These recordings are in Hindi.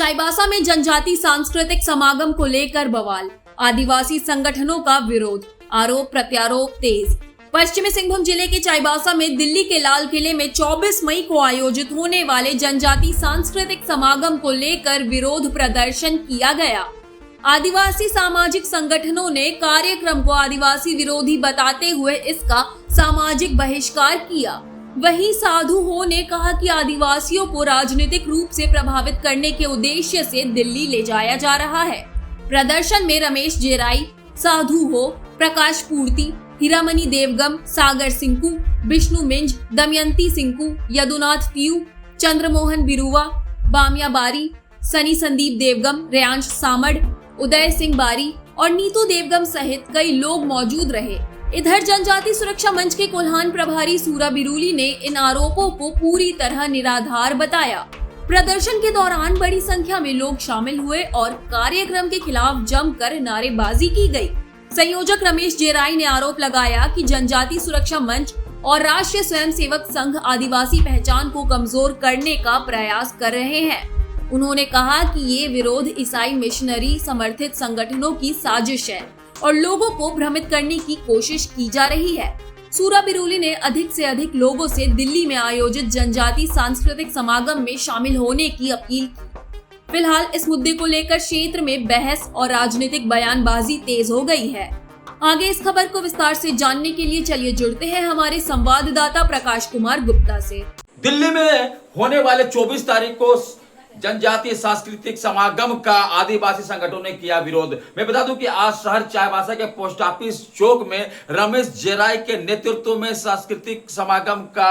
चाईबासा में जनजाति सांस्कृतिक समागम को लेकर बवाल, आदिवासी संगठनों का विरोध, आरोप प्रत्यारोप तेज। पश्चिमी सिंहभूम जिले के चाईबासा में दिल्ली के लाल किले में 24 मई को आयोजित होने वाले जनजाति सांस्कृतिक समागम को लेकर विरोध प्रदर्शन किया गया। आदिवासी सामाजिक संगठनों ने कार्यक्रम को आदिवासी विरोधी बताते हुए इसका सामाजिक बहिष्कार किया। वहीं साधु हो ने कहा कि आदिवासियों को राजनीतिक रूप से प्रभावित करने के उद्देश्य से दिल्ली ले जाया जा रहा है। प्रदर्शन में रमेश जेराई, साधु हो, प्रकाश पूर्ति, हीरामणि देवगम, सागर सिंकू, विष्णु मिंज, दमयंती सिंकू, यदुनाथ पियू, चंद्रमोहन बिरुवा, बामिया बारी, सनी संदीप देवगम, रेयांश सामड़, उदय सिंह बारी और नीतू देवगम सहित कई लोग मौजूद रहे। इधर जनजाति सुरक्षा मंच के कोल्हान प्रभारी सूरा बिरूली ने इन आरोपों को पूरी तरह निराधार बताया। प्रदर्शन के दौरान बड़ी संख्या में लोग शामिल हुए और कार्यक्रम के खिलाफ जमकर नारेबाजी की गई। संयोजक रमेश जेराई ने आरोप लगाया कि जनजाति सुरक्षा मंच और राष्ट्रीय स्वयंसेवक संघ आदिवासी पहचान को कमजोर करने का प्रयास कर रहे हैं। उन्होंने कहा कि ये विरोध ईसाई मिशनरी समर्थित संगठनों की साजिश है और लोगों को भ्रमित करने की कोशिश की जा रही है। सूरा बिरूली ने अधिक से अधिक लोगों से दिल्ली में आयोजित जनजाति सांस्कृतिक समागम में शामिल होने की अपील की। फिलहाल इस मुद्दे को लेकर क्षेत्र में बहस और राजनीतिक बयानबाजी तेज हो गई है। आगे इस खबर को विस्तार से जानने के लिए चलिए जुड़ते हैं हमारे संवाददाता प्रकाश कुमार गुप्ता से। दिल्ली में होने वाले 24 तारीख को जनजातीय सांस्कृतिक समागम का आदिवासी संगठनों ने किया विरोध। मैं बता दूं कि आज शहर चाईबासा के पोस्ट ऑफिस चौक में रमेश जेराई के नेतृत्व में सांस्कृतिक समागम का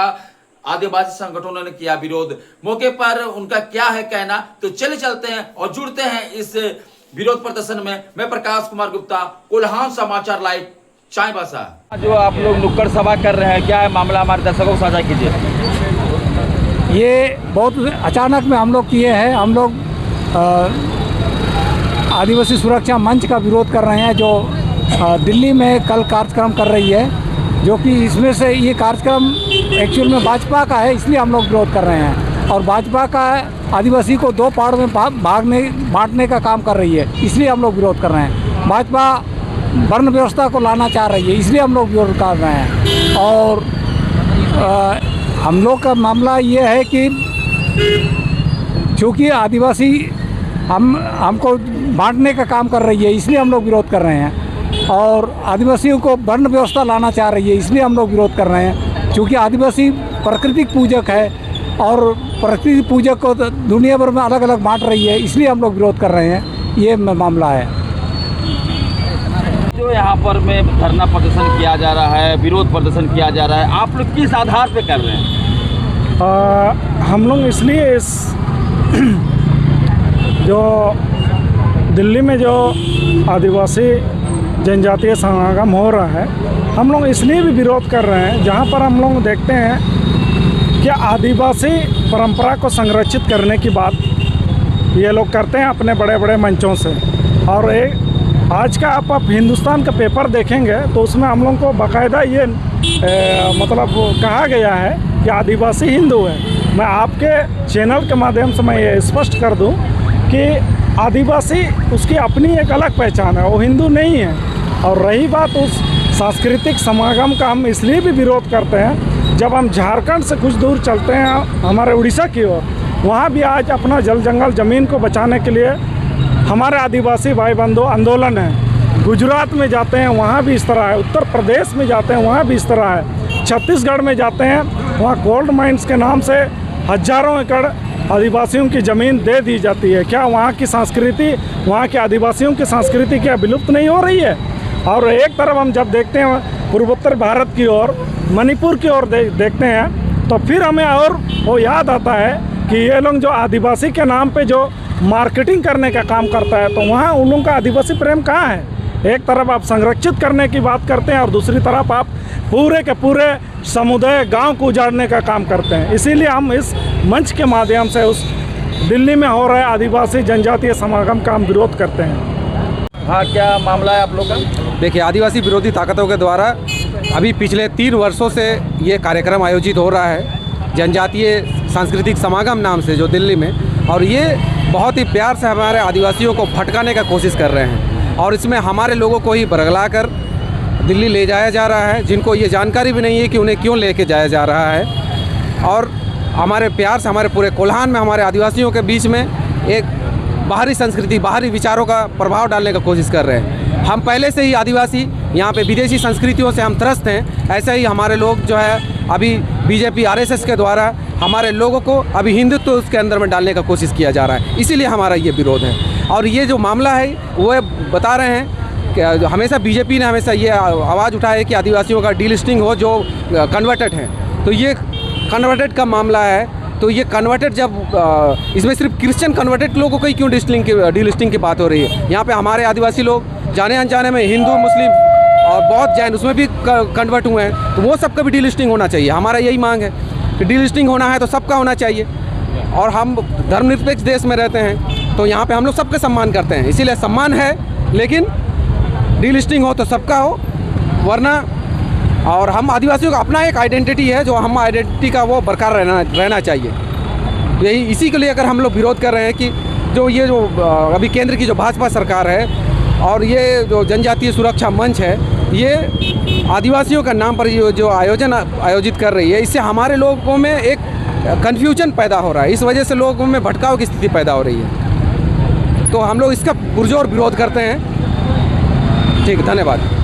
आदिवासी संगठनों ने किया विरोध। मौके पर उनका क्या है कहना, तो चले चलते हैं और जुड़ते हैं इस विरोध प्रदर्शन में। मैं प्रकाश कुमार गुप्ता, कोल्हान समाचार लाइव, चाईबासा। जो आप लोग नुक्कड़ सभा कर रहे हैं, क्या है मामला, हमारे दर्शकों को साझा कीजिए। ये बहुत अचानक में हम लोग किए हैं। हम लोग आदिवासी सुरक्षा मंच का विरोध कर रहे हैं, जो दिल्ली में कल कार्यक्रम कर रही है, जो कि इसमें से ये कार्यक्रम एक्चुअल में भाजपा का है, इसलिए हम लोग विरोध कर रहे हैं। और भाजपा का आदिवासी को दो पार्ट में बांटने का काम कर रही है, इसलिए हम लोग विरोध कर रहे हैं। भाजपा वर्ण व्यवस्था को लाना चाह रही है, इसलिए हम लोग विरोध कर रहे हैं। और हम लोग का मामला ये है कि चूँकि आदिवासी हमको बांटने का काम कर रही है, इसलिए हम लोग विरोध कर रहे हैं। और आदिवासियों को वर्ण व्यवस्था लाना चाह रही है, इसलिए हम लोग विरोध कर रहे हैं। क्योंकि आदिवासी प्राकृतिक पूजक है और प्राकृतिक पूजक को दुनिया भर में अलग अलग बांट रही है, इसलिए हम लोग विरोध कर रहे हैं। ये मामला है। जो यहाँ पर में धरना प्रदर्शन किया जा रहा है, विरोध प्रदर्शन किया जा रहा है, आप लोग किस आधार पे कर रहे हैं? हम लोग इसलिए इस जो दिल्ली में जो आदिवासी जनजातीय समागम हो रहा है, हम लोग इसलिए भी विरोध कर रहे हैं, जहाँ पर हम लोग देखते हैं कि आदिवासी परंपरा को संरक्षित करने की बात ये लोग करते हैं अपने बड़े बड़े मंचों से। और एक आज का आप हिंदुस्तान का पेपर देखेंगे तो उसमें हम लोग को बाकायदा ये मतलब कहा गया है कि आदिवासी हिंदू है। मैं आपके चैनल के माध्यम से मैं ये स्पष्ट कर दूं कि आदिवासी उसकी अपनी एक अलग पहचान है, वो हिंदू नहीं है। और रही बात उस सांस्कृतिक समागम का, हम इसलिए भी विरोध करते हैं, जब हम झारखंड से कुछ दूर चलते हैं हमारे उड़ीसा की ओर, वहाँ भी आज अपना जल जंगल ज़मीन को बचाने के लिए हमारे आदिवासी भाई बंधु आंदोलन है। गुजरात में जाते हैं, वहाँ भी इस तरह है। उत्तर प्रदेश में जाते हैं, वहाँ भी इस तरह है। छत्तीसगढ़ में जाते हैं, वहाँ गोल्ड माइंस के नाम से हजारों एकड़ आदिवासियों की ज़मीन दे दी जाती है। क्या वहाँ की संस्कृति, वहाँ के आदिवासियों की संस्कृति क्या विलुप्त नहीं हो रही है? और एक तरफ हम जब देखते हैं पूर्वोत्तर भारत की ओर, मणिपुर की ओर देखते हैं, तो फिर हमें और वो याद आता है कि ये लोग जो आदिवासी के नाम पे जो मार्केटिंग करने का काम करता है, तो वहाँ उन लोगों का आदिवासी प्रेम कहाँ है? एक तरफ आप संरक्षित करने की बात करते हैं और दूसरी तरफ आप पूरे के पूरे समुदाय गांव को उजाड़ने का काम करते हैं। इसीलिए हम इस मंच के माध्यम से उस दिल्ली में हो रहे आदिवासी जनजातीय समागम का हम विरोध करते हैं। हाँ, क्या मामला है आप लोग का? देखिए, आदिवासी विरोधी ताकतों के द्वारा अभी पिछले 3 वर्षों से ये कार्यक्रम आयोजित हो रहा है, जनजातीय सांस्कृतिक समागम नाम से, जो दिल्ली में। और ये बहुत ही प्यार से हमारे आदिवासियों को भटकाने का कोशिश कर रहे हैं और इसमें हमारे लोगों को ही बरगला कर दिल्ली ले जाया जा रहा है, जिनको ये जानकारी भी नहीं है कि उन्हें क्यों लेके जाया जा रहा है। और हमारे प्यार से हमारे पूरे कोल्हान में हमारे आदिवासियों के बीच में एक बाहरी संस्कृति, बाहरी विचारों का प्रभाव डालने का कोशिश कर रहे हैं। हम पहले से ही आदिवासी यहाँ पे विदेशी संस्कृतियों से हम त्रस्त हैं, ऐसे ही हमारे लोग जो है अभी बीजेपी आरएसएस के द्वारा हमारे लोगों को अभी हिंदुत्व उसके अंदर में डालने का कोशिश किया जा रहा है, इसीलिए हमारा ये विरोध है। और ये जो मामला है वो बता रहे हैं कि हमेशा बीजेपी ने हमेशा ये आवाज़ उठाया है कि आदिवासियों का डीलिस्टिंग हो जो कन्वर्टेड हैं, तो ये कन्वर्टेड का मामला है। तो ये कन्वर्टेड जब इसमें सिर्फ क्रिश्चियन कन्वर्टेड लोगों को ही क्यों डीलिस्टिंग की बात हो रही है? यहाँ पे हमारे आदिवासी लोग जाने अनजाने में हिंदू, मुस्लिम और बहुत जैन उसमें भी कन्वर्ट हुए हैं, तो वो सबका भी डीलिस्टिंग होना चाहिए। हमारा यही मांग है कि डीलिस्टिंग होना है तो सबका होना चाहिए। और हम धर्मनिरपेक्ष देश में रहते हैं तो यहाँ पे हम लोग सबका सम्मान करते हैं, इसीलिए सम्मान है, लेकिन डीलिस्टिंग हो तो सबका हो, वरना और हम आदिवासियों का अपना एक आइडेंटिटी है जो हम आइडेंटिटी का वो बरकरार रहना चाहिए। यही इसी के लिए अगर हम लोग विरोध कर रहे हैं कि जो अभी केंद्र की जो भाजपा सरकार है और ये जो जनजातीय सुरक्षा मंच है, ये आदिवासियों का नाम पर ये जो आयोजित कर रही है, इससे हमारे लोगों में एक कन्फ्यूजन पैदा हो रहा है। इस वजह से लोगों में भटकाव की स्थिति पैदा हो रही है, तो हम लोग इसका पुरजोर विरोध करते हैं। ठीक, धन्यवाद।